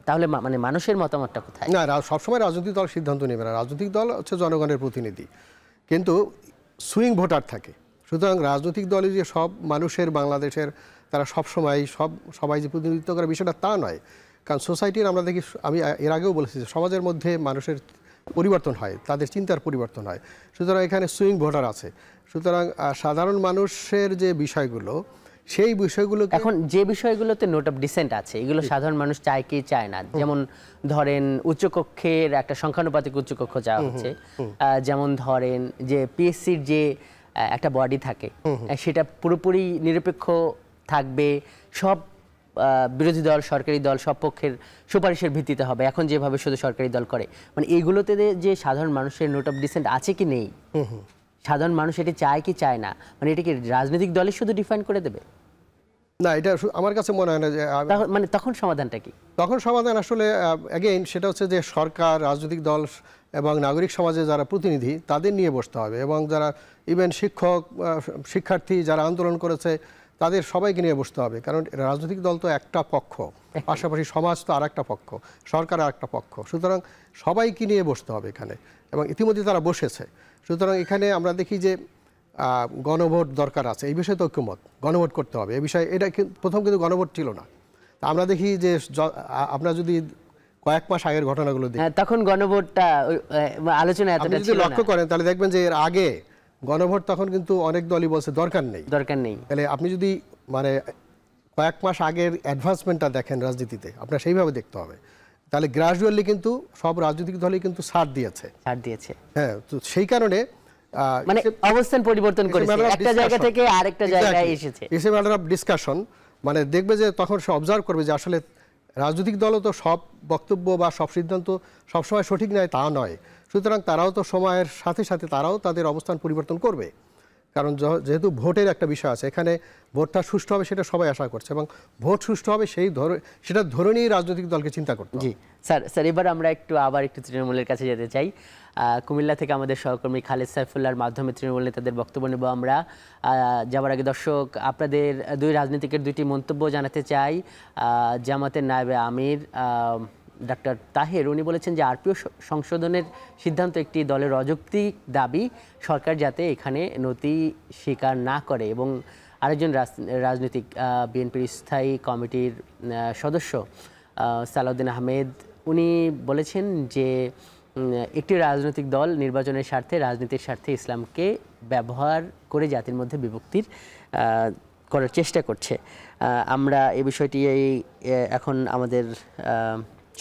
তাহলে মানে মানুষের মতামতটা কোথায়? না, সবসময় রাজনৈতিক দল সিদ্ধান্ত নেবে না। রাজনৈতিক দল হচ্ছে জনগণের প্রতিনিধি, কিন্তু সুইং ভোটার থাকে। সুতরাং রাজনৈতিক দলে যে সব মানুষের বাংলাদেশের তারা সবাই যে প্রতিনিধিত্ব করে বিষয়টা তা নয়। কারণ সোসাইটির আমরা দেখি, আমি এর আগেও বলেছি যে সমাজের মধ্যে মানুষের পরিবর্তন হয়, তাদের চিন্তার পরিবর্তন হয়। সুতরাং এখানে সুইং ভোটার আছে। সুতরাং সাধারণ মানুষের যে বিষয়গুলো, সেই বিষয়গুলো এখন যে বিষয়গুলোতে নোট অফ ডিসেন্ট আছে, এগুলো সাধারণ মানুষ চায় কি চায় না। যেমন ধরেন উচ্চকক্ষের একটা সংখ্যানুপাতিক উচ্চকক্ষ চাওয়া হচ্ছে, যেমন ধরেন যে পিএসসির যে একটা বডি থাকে সেটা পুরোপুরি নিরপেক্ষ থাকবে, সব বিরোধী দল সরকারি দল সব পক্ষের সুপারিশের ভিত্তিতে হবে, এখন যেভাবে শুধু সরকারি দল করে। মানে এইগুলোতে যে সাধারণ মানুষের নোট অফ ডিসেন্ট আছে কি নেই, সাধারণ মানুষ এটি চায় কি চায় না, মানে এটা কি রাজনৈতিক দলই শুধু ডিফাইন করে দেবে? না, এটা আমার কাছে মনে হয় না যে মানে তখন সমাধানটা কি? তখন সমাধান আসলে অ্যাগেইন সেটা হচ্ছে যে সরকার, রাজনৈতিক দল এবং নাগরিক সমাজে যারা প্রতিনিধি তাদের নিয়ে বসতে হবে, এবং যারা ইভেন শিক্ষক, শিক্ষার্থী যারা আন্দোলন করেছে তাদের সবাইকে নিয়ে বসতে হবে। কারণ রাজনৈতিক দল তো একটা পক্ষ, পাশাপাশি সমাজ তো আর একটা পক্ষ, সরকার আর একটা পক্ষ। সুতরাং সবাইকে নিয়ে বসতে হবে এখানে, এবং ইতিমধ্যে তারা বসেছে। সুতরাং এখানে আমরা দেখি যে গণভোট দরকার আছে, এই বিষয়ে তো ঐক্যমত, গণভোট করতে হবে এই বিষয়ে। এটা প্রথম কিন্তু গণভোট ছিল না। আমরা দেখি যে আপনারা যদি কয়েক মাস আগের ঘটনাগুলো দেখি, তখন গণভোটটা আলোচনা এতটা ছিল না। লক্ষ্য করেন তাহলে দেখবেন যে এর আগে গণভোট তখন কিন্তু অনেক দলই বলছে দরকার নেই। তাহলে আপনি যদি মানে কয়েক মাস আগের অ্যাডভান্সমেন্টটা দেখেন রাজনীতিতে, আপনার সেইভাবে দেখতে হবে। তাহলে গ্রাজুয়ালি কিন্তু সব রাজনৈতিক দলই কিন্তু ছাড় দিয়েছে। হ্যাঁ, তো সেই কারণে মানে অবস্থান পরিবর্তন করেছে, একটা জায়গা থেকে আরেকটা জায়গায় এসেছে। It's a matter of discussion. মানে দেখবে যে তখন সে অবজার্ভ করবে যে আসলে রাজনৈতিক দলও তো সব বক্তব্য বা সব সিদ্ধান্ত সবসময় সঠিক নয় তা নয়। সুতরাং তারাও তো সময়ের সাথে সাথে তারাও তাদের অবস্থান পরিবর্তন করবে। কারণ যেহেতু ভোটের একটা বিষয় আছে, এখানে ভোটটা সুষ্ঠু হবে সেটা সবাই আশা করছে, এবং ভোট সুষ্ঠু হবে সেটা ধরে নিয়েই রাজনৈতিক দলকে চিন্তা করতে হবে। জি স্যার, এবার আমরা আবার একটু তৃণমূলের কাছে যেতে চাই। কুমিল্লা থেকে আমাদের সহকর্মী খালেদ সাইফুল্লাহর মাধ্যমে তৃণমূল নেতাদের বক্তব্য নেব আমরা। যাওয়ার আগে দর্শক, আপনাদের দুই রাজনীতিকের দুইটি মন্তব্য জানাতে চাই। জামাতের নায়েবে আমির ডক্টর তাহের, উনি বলেছেন যে আরপিও সংশোধনের সিদ্ধান্ত একটি দলের অযৌক্তিক দাবি, সরকার যাতে এখানে নথি স্বীকার না করে। এবং আরেকজন রাজনৈতিক বিএনপির স্থায়ী কমিটির সদস্য সালাউদ্দিন আহমেদ, উনি বলেছেন যে একটি রাজনৈতিক দল নির্বাচনের স্বার্থে, রাজনীতির স্বার্থে ইসলামকে ব্যবহার করে জাতির মধ্যে বিভক্তির করার চেষ্টা করছে। আমরা এই বিষয়টি এখন আমাদের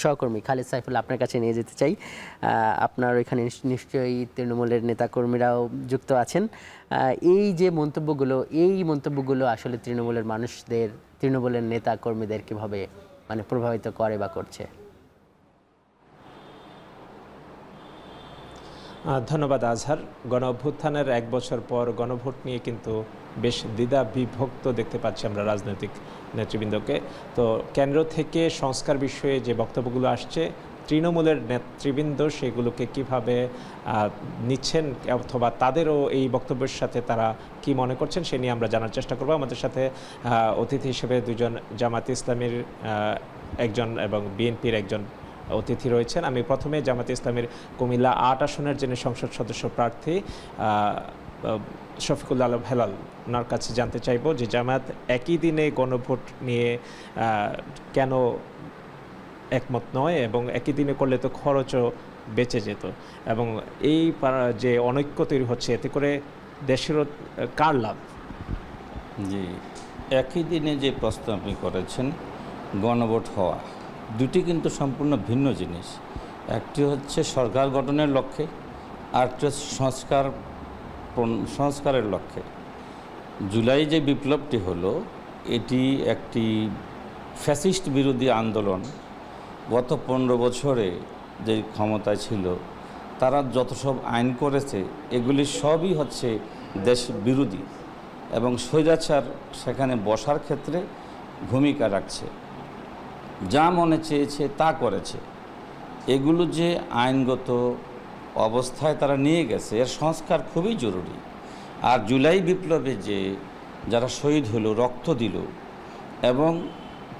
সহকর্মী খালেদ সাইফুল্লাহ আপনার কাছে নিয়ে যেতে চাই। আপনার এখানে নিশ্চয়ই তৃণমূলের নেতাকর্মীরাও যুক্ত আছেন। এই যে মন্তব্যগুলো আসলে তৃণমূলের মানুষদের, তৃণমূলের নেতা কর্মীদের কিভাবে মানে প্রভাবিত করে বা করছে? ধন্যবাদ আজহার। গণ অভ্যুত্থানের 1 বছর পর গণভোট নিয়ে কিন্তু বেশ দ্বিধা বিভক্ত দেখতে পাচ্ছি আমরা রাজনৈতিক নেতৃবৃন্দকে। তো কেন্দ্র থেকে সংস্কার বিষয়ে যে বক্তব্যগুলো আসছে তৃণমূলের নেতৃবৃন্দ সেগুলোকে কিভাবে নিচ্ছেন, অথবা তাদেরও এই বক্তব্যের সাথে তারা কি মনে করছেন সে নিয়ে আমরা জানার চেষ্টা করব। আমাদের সাথে অতিথি হিসেবে দুজন জামায়াতে ইসলামীর একজন এবং বিএনপির একজন অতিথি রয়েছেন। আমি প্রথমে জামায়াতে ইসলামীর কুমিল্লা ৮ আসনের যিনি সংসদ সদস্য প্রার্থী শফিকুল আলম হেলাল, ওনার কাছে জানতে চাইব যে জামায়াত একই দিনে গণভোট নিয়ে কেন একমত নয়, এবং একই দিনে করলে তো খরচও বেঁচে যেত, এবং এই যে অনৈক্য তৈরি হচ্ছে এতে করে দেশেরও কার লাভ? জি, একই দিনে যে প্রশ্ন আপনি করেছেন গণভোট হওয়া, দুটি কিন্তু সম্পূর্ণ ভিন্ন জিনিস। একটি হচ্ছে সরকার গঠনের লক্ষ্যে, আরেকটি হচ্ছে সংস্কারের লক্ষ্যে। জুলাই যে বিপ্লবটি হলো এটি একটি ফ্যাসিস্ট বিরোধী আন্দোলন। গত 15 বছরে যে ক্ষমতায় ছিল তারা যত সব আইন করেছে এগুলি সবই হচ্ছে দেশ বিরোধী, এবং স্বৈরাচার সেখানে বসার ক্ষেত্রে ভূমিকা রাখছে, যা মনে চেয়েছে তা করেছে। এগুলো যে আইনগত অবস্থায় তারা নিয়ে গেছে, এর সংস্কার খুবই জরুরি। আর জুলাই বিপ্লবে যে যারা শহীদ হলো, রক্ত দিল এবং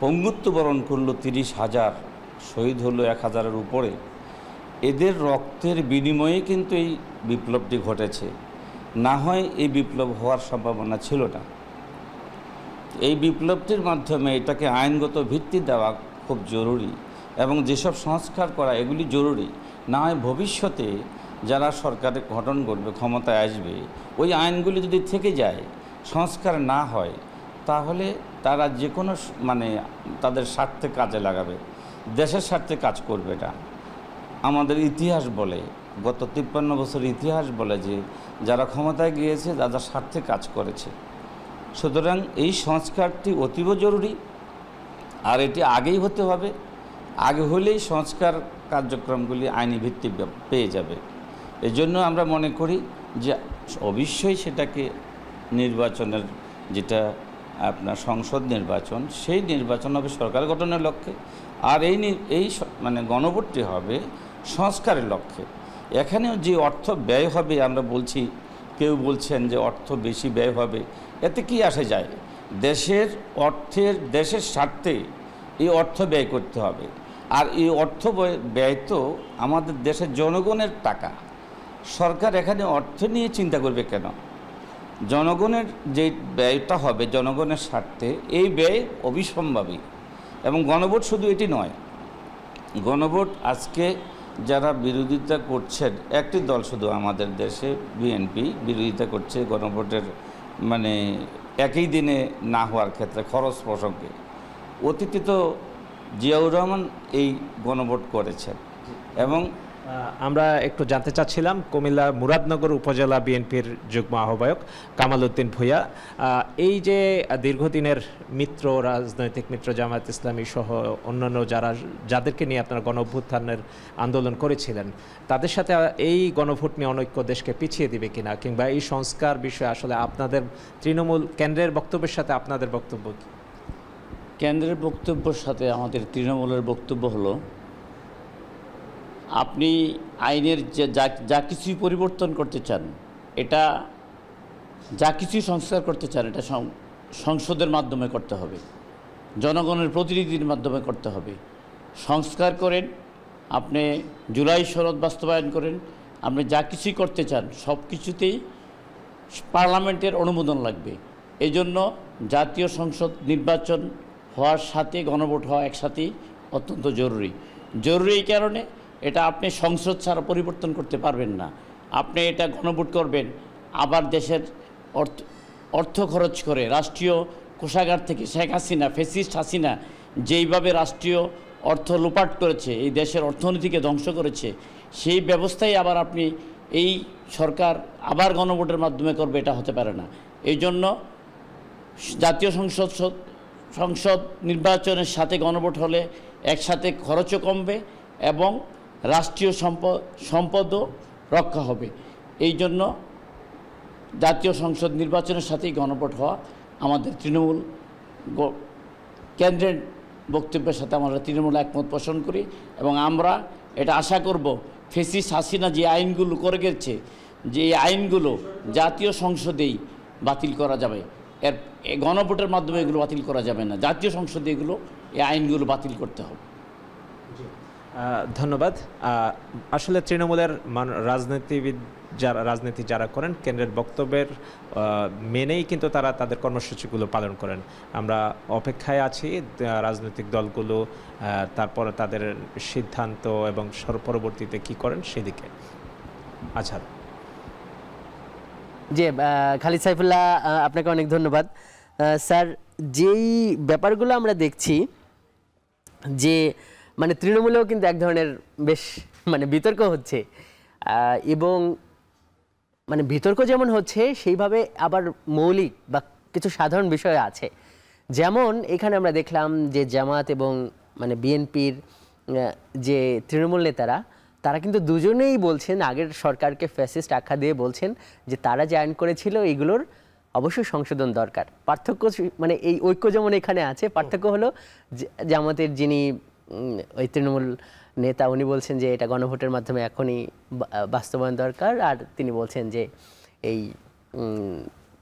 পঙ্গুত্ব বরণ করলো 30,000, শহীদ হলো 1,000-এর উপরে, এদের রক্তের বিনিময়ে কিন্তু এই বিপ্লবটি ঘটেছে। না হয় এই বিপ্লব হওয়ার সম্ভাবনা ছিল না। এই বিপ্লবটির মাধ্যমে এটাকে আইনগত ভিত্তি দেওয়া খুব জরুরি, এবং যেসব সংস্কার করা এগুলি জরুরি। না হয় ভবিষ্যতে যারা সরকারের গঠন করবে, ক্ষমতায় আসবে, ওই আইনগুলি যদি থেকে যায়, সংস্কার না হয়, তাহলে তারা যে কোনো তাদের স্বার্থে কাজে লাগাবে, দেশের স্বার্থে কাজ করবে না। আমাদের ইতিহাস বলে, গত 53 বছর ইতিহাস বলে যে যারা ক্ষমতায় গিয়েছে তাদের স্বার্থে কাজ করেছে। সুতরাং এই সংস্কারটি অতীব জরুরি, আর এটি আগেই হতে হবে। আগে হলেই সংস্কার কার্যক্রমগুলি আইনি ভিত্তি পেয়ে যাবে। এজন্য আমরা মনে করি যে অবশ্যই সেটাকে নির্বাচনের, যেটা আপনার সংসদ নির্বাচন, সেই নির্বাচন হবে সরকার গঠনের লক্ষ্যে, আর এই গণভোটটি হবে সংস্কারের লক্ষ্যে। এখানেও যে অর্থ ব্যয় হবে, আমরা বলছি, কেউ বলছেন যে অর্থ বেশি ব্যয় হবে, এতে কি আসে যায়? দেশের স্বার্থে এই অর্থ ব্যয় করতে হবে। আর এই অর্থ ব্যয় তো আমাদের দেশের জনগণের টাকা। সরকার এখানে অর্থ নিয়ে চিন্তা করবে কেন? জনগণের যে ব্যয়টা হবে জনগণের স্বার্থে, এই ব্যয় অবিসম্ভাবী। এবং গণভোট শুধু এটি নয়, গণভোট আজকে যারা বিরোধিতা করছেন, একটি দল শুধু আমাদের দেশে, বিএনপি, বিরোধিতা করছে গণভোটের একই দিনে না হওয়ার ক্ষেত্রে খরচ প্রসঙ্গে। অতীতে তো জিয়াউর রহমান এই গণভোট করেছেন। এবং আমরা একটু জানতে চাচ্ছিলাম কুমিল্লা মুরাদনগর উপজেলা বিএনপির যুগ্ম আহ্বায়ক কামাল উদ্দিন ভূঁইয়া, এই যে দীর্ঘদিনের মিত্র, রাজনৈতিক মিত্র জামায়াত ইসলামী সহ অন্যান্য যাদেরকে নিয়ে আপনারা গণঅভ্যুত্থানের আন্দোলন করেছিলেন, তাদের সাথে এই গণভোট নিয়ে অনৈক্য দেশকে পিছিয়ে দিবে কিনা, কিংবা এই সংস্কার বিষয়ে আসলে আপনাদের তৃণমূল কেন্দ্রের বক্তব্যের সাথে আপনাদের বক্তব্য কি? কেন্দ্রের বক্তব্যের সাথে আমাদের তৃণমূলের বক্তব্য হলো, আপনি আইনের যা কিছুই পরিবর্তন করতে চান, এটা যা কিছুই সংস্কার করতে চান, এটা সংসদের মাধ্যমে করতে হবে, জনগণের প্রতিনিধির মাধ্যমে করতে হবে। সংস্কার করেন, আপনি জুলাই সনদ বাস্তবায়ন করেন, আপনি যা কিছুই করতে চান সব কিছুতেই পার্লামেন্টের অনুমোদন লাগবে। এই জন্য জাতীয় সংসদ নির্বাচন হওয়ার সাথে গণভোট হওয়া একসাথেই অত্যন্ত জরুরি। এই কারণে এটা আপনি সংসদ ছাড়া পরিবর্তন করতে পারবেন না। আপনি এটা গণভোট করবেন, আবার দেশের অর্থ খরচ করে রাষ্ট্রীয় কোষাগার থেকে শেখ হাসিনা, ফ্যাসিস্ট হাসিনা যেইভাবে রাষ্ট্রীয় অর্থ লোপাট করেছে, এই দেশের অর্থনীতিকে ধ্বংস করেছে, সেই ব্যবস্থাই আবার আপনি এই সরকার আবার গণভোটের মাধ্যমে করবে, এটা হতে পারে না। এই জন্য জাতীয় সংসদ নির্বাচনের সাথে গণভোট হলে একসাথে খরচও কমবে এবং রাষ্ট্রীয় সম্পদও রক্ষা হবে। এই জন্য জাতীয় সংসদ নির্বাচনের সাথেই গণভোট হওয়া আমাদের তৃণমূল কেন্দ্রের বক্তব্যের সাথে আমরা তৃণমূল একমত পোষণ করি, এবং আমরা এটা আশা করব ফেসিস্ট হাসিনা যে আইনগুলো করে গেছে, যে এই আইনগুলো জাতীয় সংসদেই বাতিল করা যাবে, এর গণভোটের মাধ্যমে এগুলো বাতিল করা যাবে না, জাতীয় সংসদে এগুলো এই আইনগুলো বাতিল করতে হবে। ধন্যবাদ। আসলে তৃণমূলের রাজনীতিবিদ রাজনীতি যারা করেন কেন্দ্রের বক্তব্যের মেনেই কিন্তু তারা তাদের কর্মসূচিগুলো পালন করেন। আমরা অপেক্ষায় আছি রাজনৈতিক দলগুলো তারপরে তাদের সিদ্ধান্ত এবং পরবর্তীতে কি করেন সেদিকে। আচ্ছা জি, খালিদ সাইফুল্লাহ আপনাকে অনেক ধন্যবাদ। স্যার, যেই ব্যাপারগুলো আমরা দেখছি যে মানে তৃণমূলেও কিন্তু এক ধরনের বেশ মানে বিতর্ক হচ্ছে, এবং মানে বিতর্ক যেমন হচ্ছে সেইভাবে আবার মৌলিক বা কিছু সাধারণ বিষয় আছে। যেমন এখানে আমরা দেখলাম যে জামাত এবং মানে বিএনপির যে তৃণমূল নেতারা তারা কিন্তু দুজনেই বলছেন, আগের সরকারকে ফ্যাসিস্ট আখ্যা দিয়ে বলছেন যে তারা যে আইন করেছিল এগুলোর অবশ্যই সংশোধন দরকার। পার্থক্য মানে এই ঐক্য যেমন এখানে আছে, পার্থক্য হলো জামাতের যিনি ওই তৃণমূল নেতা উনি বলছেন যে এটা গণভোটের মাধ্যমে এখনই বাস্তবায়ন দরকার, আর তিনি বলছেন যে এই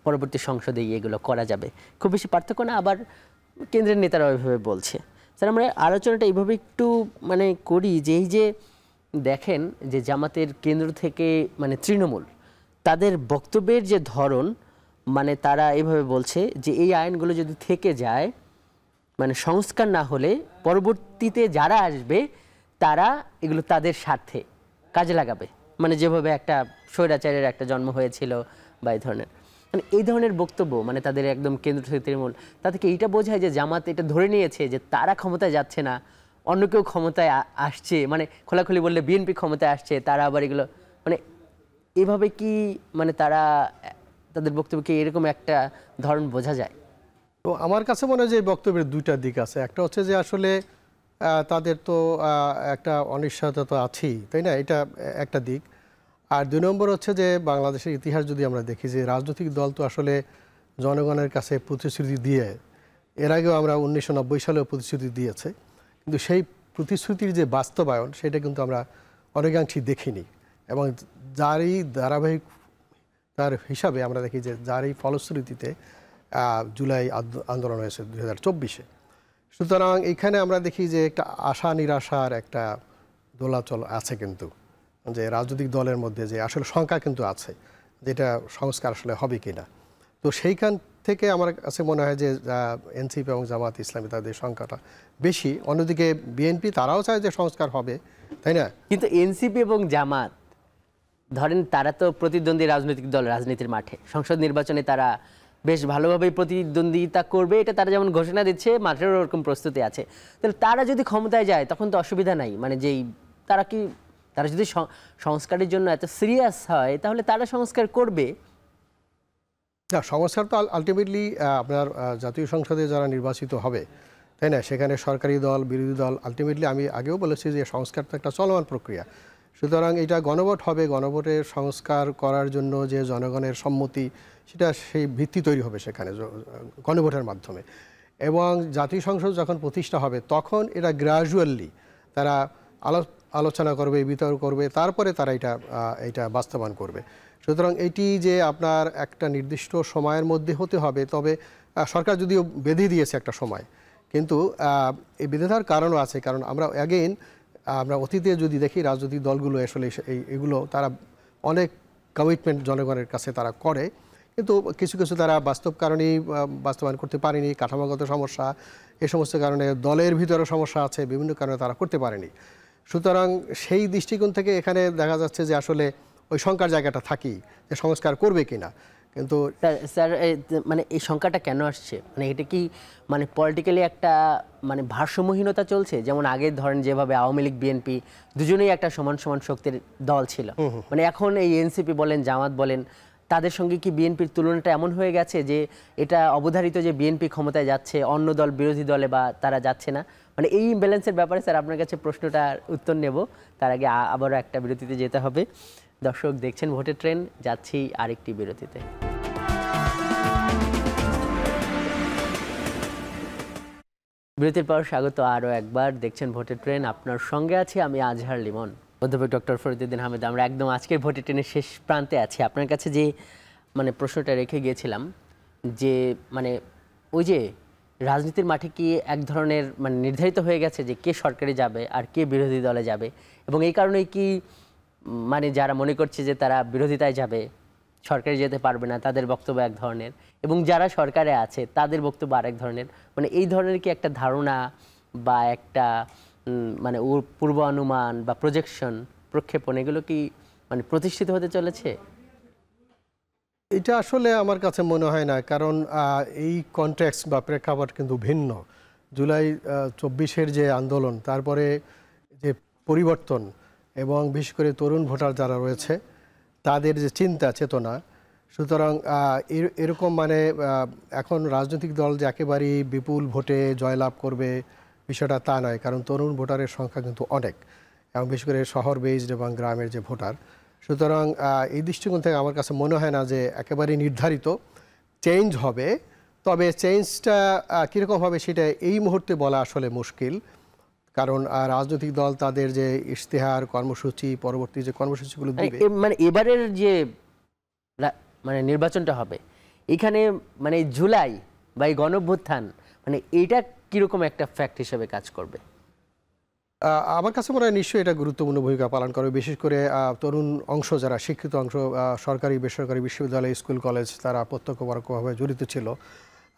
পরবর্তী সংসদেই এগুলো করা যাবে। খুব বেশি পার্থক্য না, আবার কেন্দ্রের নেতারা ওইভাবে বলছে। স্যার, আমরা আলোচনাটা এইভাবে একটু মানে করি যে এই যে দেখেন যে জামাতের কেন্দ্র থেকে মানে তৃণমূল তাদের বক্তব্যের যে ধরন, মানে তারা এভাবে বলছে যে এই আইনগুলো যদি থেকে যায়, মানে সংস্কার না হলে পরবর্তীতে যারা আসবে তারা এগুলো তাদের স্বার্থে কাজে লাগাবে, মানে যেভাবে একটা স্বৈরাচারের একটা জন্ম হয়েছিল বা এই ধরনের, মানে এই ধরনের বক্তব্য মানে তাদের একদম কেন্দ্র থেকে তৃণমূল। তাদেরকে এইটা বোঝায় যে জামাত এটা ধরে নিয়েছে যে তারা ক্ষমতায় যাচ্ছে না, অন্য কেউ ক্ষমতায় আসছে, মানে খোলাখুলি বললে বিএনপি ক্ষমতায় আসছে, তারা আবার এগুলো মানে এভাবে কি মানে তারা তাদের বক্তব্যকে এরকম একটা ধরন বোঝা যায়? তো আমার কাছে মনে হয় যে বক্তব্যের দুইটা দিক আছে। একটা হচ্ছে যে আসলে তাদের তো একটা অনিশ্চয়তা তো আছেই, তাই না, এটা একটা দিক। আর দুই নম্বর হচ্ছে যে বাংলাদেশের ইতিহাস যদি আমরা দেখি যে রাজনৈতিক দল তো আসলে জনগণের কাছে প্রতিশ্রুতি দিয়ে, এর আগেও আমরা 1990 সালেও প্রতিশ্রুতি দিয়েছে, কিন্তু সেই প্রতিশ্রুতির যে বাস্তবায়ন সেটা কিন্তু আমরা অনেকাংশই দেখিনি। এবং যারই ধারাবাহিক তার হিসাবে আমরা দেখি যে যারই ফলশ্রুতিতে জুলাই আন্দোলন হয়েছে 2024-এ। সুতরাং এখানে আমরা দেখি যে একটা আশা নিরাশার একটা দোলাচল আছে, কিন্তু যে রাজনৈতিক দলের মধ্যে যে আসলে শঙ্কা কিন্তু আছে যেটা সংস্কার আসলে হবে কিনা। তো সেইখান থেকে আমার কাছে মনে হয় যে এনসিপি এবং জামাত ইসলামী তাদের সংখ্যাটা বেশি। অন্যদিকে বিএনপি তারাও চায় যে সংস্কার হবে, তাই না? কিন্তু এনসিপি এবং জামাত ধরেন তারা তো প্রতিদ্বন্দ্বী রাজনৈতিক দল, রাজনীতির মাঠে সংসদ নির্বাচনে তারা বেশ ভালোভাবেই প্রতিদ্বন্দ্বিতা করবে, এটা তারা যেমন ঘোষণা দিচ্ছে, মাঠের ওরকম প্রস্তুতি আছে। তাহলে তারা যদি ক্ষমতায় যায় তখন তো অসুবিধা নাই, মানে যেই তারা যদি সংস্কারের জন্য এত সিরিয়াস হয় তাহলে তারা সংস্কার করবে। না, সংস্কার তো আলটিমেটলি আপনার জাতীয় সংসদে যারা নির্বাচিত হবে, তাই না, সেখানে সরকারি দল বিরোধী দল আলটিমেটলি, আমি আগেও বলেছি যে সংস্কার তো একটা চলমান প্রক্রিয়া। সুতরাং এটা গণভোট হবে, গণভোটের সংস্কার করার জন্য যে জনগণের সম্মতি সেটা সেই ভিত্তি তৈরি হবে সেখানে গণভোটের মাধ্যমে। এবং জাতীয় সংসদ যখন প্রতিষ্ঠা হবে তখন এটা গ্র্যাজুয়ালি তারা আলোচনা করবে, বিতর্ক করবে, তারপরে তারা এটা বাস্তবায়ন করবে। সুতরাং এটি যে আপনার একটা নির্দিষ্ট সময়ের মধ্যে হতে হবে, তবে সরকার যদিও বেঁধে দিয়েছে একটা সময়, কিন্তু এই বেঁধে দেওয়ার কারণও আছে। কারণ আমরা অতীতে যদি দেখি রাজনৈতিক দলগুলো আসলে এগুলো তারা অনেক কমিটমেন্ট জনগণের কাছে তারা করে, কিন্তু কিছু কিছু তারা বাস্তব কারণেই বাস্তবায়ন করতে পারেনি, কাঠামোগত সমস্যা, এ সমস্ত কারণে দলের ভিতরে সমস্যা আছে, বিভিন্ন কারণে তারা করতে পারেনি। সুতরাং সেই দৃষ্টিকোণ থেকে এখানে দেখা যাচ্ছে যে আসলে ওই শঙ্কার জায়গাটা থাকি যে সংস্কার করবে কিনা। কিন্তু স্যার মানে এই সংখ্যাটা কেন আসছে, মানে এটা কি মানে পলিটিক্যালি একটা মানে ভারসাম্যহীনতা চলছে? যেমন আগে ধরেন যেভাবে আওয়ামী লীগ বিএনপি দুজনেই একটা সমান সমান শক্তির দল ছিল, মানে এখন এই এনসিপি বলেন জামাত বলেন তাদের সঙ্গে কি বিএনপির তুলনাটা এমন হয়ে গেছে যে এটা অবধারিত যে বিএনপি ক্ষমতায় যাচ্ছে, অন্য দল বিরোধী দলে বা তারা যাচ্ছে না? মানে এই ইমব্যালেন্সের ব্যাপারে স্যার আপনার কাছে প্রশ্নটার উত্তর নেব, তার আগে আবারও একটা বিরতিতে যেতে হবে। দর্শক দেখছেন ভোটের ট্রেন, যাচ্ছি আরেকটি বিরতিতে। বিরতির পর স্বাগত আরও একবার, দেখছেন ভোটের ট্রেন, আপনার সঙ্গে আছি আমি আজহার লিমন। অধ্যাপক ডক্টর ফরিদউদ্দিন আহমেদ, আমরা একদম আজকের ভোটের ট্রেনের শেষ প্রান্তে আছি। আপনার কাছে যে প্রশ্নটা রেখে গিয়েছিলাম যে ওই যে রাজনীতির মাঠে কি এক ধরনের নির্ধারিত হয়ে গেছে যে কে সরকারে যাবে আর কে বিরোধী দলে যাবে, এবং এই কারণেই কি যারা মনে করছে যে তারা বিরোধিতায় যাবে, সরকারে যেতে পারবে না, তাদের বক্তব্য এক ধরনের, এবং যারা সরকারে আছে তাদের বক্তব্য আরেক ধরনের, এই ধরনের কি একটা ধারণা বা একটা ওর পূর্বানুমান বা প্রজেকশন, প্রক্ষেপণ, এগুলো কি প্রতিষ্ঠিত হতে চলেছে? এটা আসলে আমার কাছে মনে হয় না, কারণ এই কনটেক্সট বা প্রেক্ষাপট কিন্তু ভিন্ন। জুলাই 24-এর যে আন্দোলন, তারপরে যে পরিবর্তন, এবং বিশেষ করে তরুণ ভোটার যারা রয়েছে তাদের যে চিন্তা চেতনা, সুতরাং এরকম এখন রাজনৈতিক দল যে একেবারেই বিপুল ভোটে জয়লাভ করবে বিষয়টা তা নয়, কারণ তরুণ ভোটারের সংখ্যা কিন্তু অনেক, এবং বিশেষ করে শহর বেসড এবং গ্রামের যে ভোটার। সুতরাং এই দৃষ্টিকোণ থেকে আমার কাছে মনে হয় না যে একেবারে নির্ধারিত চেঞ্জ হবে। তবে চেঞ্জটা কীরকম হবে সেটা এই মুহূর্তে বলা আসলে মুশকিল, কারণ রাজনৈতিক দল তাদের যে ইশতেহার, কর্মসূচি, পরবর্তী যে কর্মসূচিগুলো দিবে, এবারের যে নির্বাচনটা হবে এখানে জুলাই বা এই গণঅভ্যুত্থান এইটা কীরকম একটা ফ্যাক্ট হিসেবে কাজ করবে? আমার কাছে মনে হয় নিশ্চয়ই এটা গুরুত্বপূর্ণ ভূমিকা পালন করবে, বিশেষ করে তরুণ অংশ, যারা শিক্ষিত অংশ, সরকারি বেসরকারি বিশ্ববিদ্যালয়, স্কুল কলেজ, তারা প্রত্যক্ষ পরোক্ষভাবে জড়িত ছিল।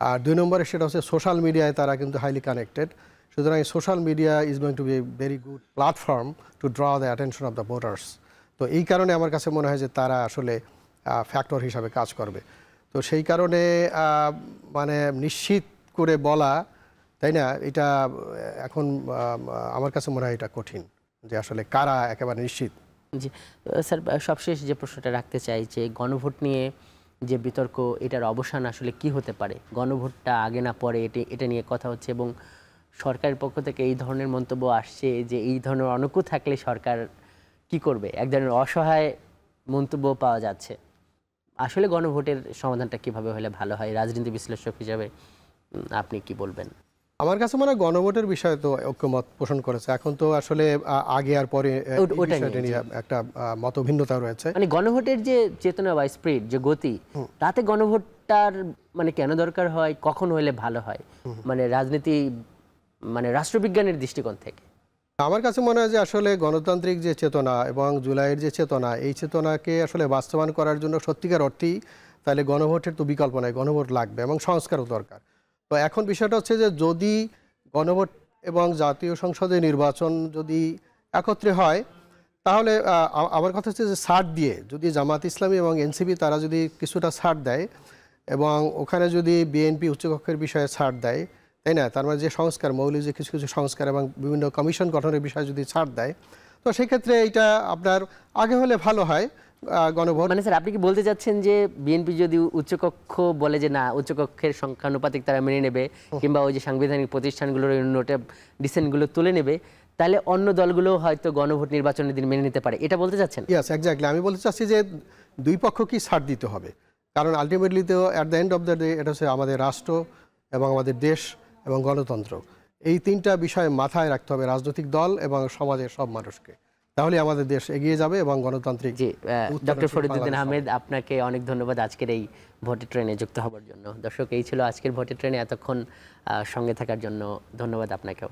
আর 2 নম্বরে সেটা হচ্ছে সোশ্যাল মিডিয়ায় তারা কিন্তু হাইলি কানেক্টেড। সুতরাং social media is going to be a very good platform to draw the attention of the voters. তো এই কারণে আমার কাছে মনে হয় যে তারা আসলে ফ্যাক্টর হিসাবে কাজ করবে। তো সেই কারণে নিশ্চিত করে বলা, তাই না, এটা এখন আমার কাছে মনে হয় এটা কঠিন যে আসলে কারা একেবারে নিশ্চিত। জি স্যার, সবশেষ যে প্রশ্নটা রাখতে চাই যে গণভোট নিয়ে যে বিতর্ক, এটার অবসান আসলে কি হতে পারে? গণভোটটা আগে না পরে এটা নিয়ে কথা হচ্ছে, এবং সরকারের পক্ষ থেকে এই ধরনের মন্তব্য আসছে যে এই ধরনের অনৈক্য থাকলে সরকার কি করবে, এক ধরনের অসহায় মন্তব্য পাওয়া যাচ্ছে। আসলে গণভোটের সমাধানটা কিভাবে হলে ভালো হয়, রাজনীতি বিশ্লেষক হিসাবে আপনি কি বলবেন? আমার কাছে মনে হয় গণভোটের বিষয়ে তো ঐক্যমত পোষণ করেছে, এখন তো আসলে আগে আর পরে একটা মতভিন্নতা রয়েছে। গণভোটের যে চেতনা বা স্পিরিট, যে গতি, তাতে গণভোটটার কেন দরকার হয়, কখন হলে ভালো হয়, রাজনীতি রাষ্ট্রবিজ্ঞানের দৃষ্টিকোণ থেকে? আমার কাছে মনে হয় যে আসলে গণতান্ত্রিক যে চেতনা এবং জুলাইয়ের যে চেতনা, এই চেতনাকে আসলে বাস্তবায়ন করার জন্য সত্যিকার অর্থেই তাহলে গণভোটের তো বিকল্প নাই, গণভোট লাগবে এবং সংস্কারও দরকার। তো এখন বিষয়টা হচ্ছে যে যদি গণভোট এবং জাতীয় সংসদে নির্বাচন যদি একত্রে হয়, তাহলে আমার কথা হচ্ছে যে ছাড় দিয়ে, যদি জামাত ইসলামী এবং এনসিপি তারা যদি কিছুটা ছাড় দেয়, এবং ওখানে যদি বিএনপি উচ্চকক্ষের বিষয়ে ছাড় দেয়, তাই না, তার যে সংস্কার, মৌলিক যে কিছু কিছু সংস্কার এবং বিভিন্ন কমিশন গঠনের বিষয়ে যদি ছাড় দেয়, তো সেক্ষেত্রে এটা আপনার আগে হলে ভালো হয় গণভোট। স্যার, আপনি কি বলতে চাচ্ছেন যে বিএনপি যদি উচ্চকক্ষ বলে যে না, উচ্চকক্ষের সংখ্যানুপাতিক তারা মেনে নেবে, কিংবা ওই যে সাংবিধানিক প্রতিষ্ঠানগুলোর নোটে ডিসেন্টগুলো তুলে নেবে, তাহলে অন্য দলগুলো হয়তো গণভোট নির্বাচনের দিন মেনে নিতে পারে, এটা বলতে চাচ্ছেন? Yes, exactly. আমি বলতে চাচ্ছি যে দুই পক্ষকেই ছাড় দিতে হবে, কারণ আলটিমেটলি তো at the end of the day এটা হচ্ছে আমাদের রাষ্ট্র এবং আমাদের দেশ এবং গণতন্ত্র। এই 3টা বিষয় মাথায় রাখতে হবে রাজনৈতিক দল এবং সমাজের সব মানুষকে, তাহলে আমাদের দেশ এগিয়ে যাবে এবং গণতান্ত্রিক। জি, ডক্টর ফরিদউদ্দিন আহমেদ, আপনাকে অনেক ধন্যবাদ আজকের এই ভোটের ট্রেনে যুক্ত হওয়ার জন্য। দর্শক, এই ছিল আজকের ভোটের ট্রেনে, এতক্ষণ সঙ্গে থাকার জন্য ধন্যবাদ আপনাকেও।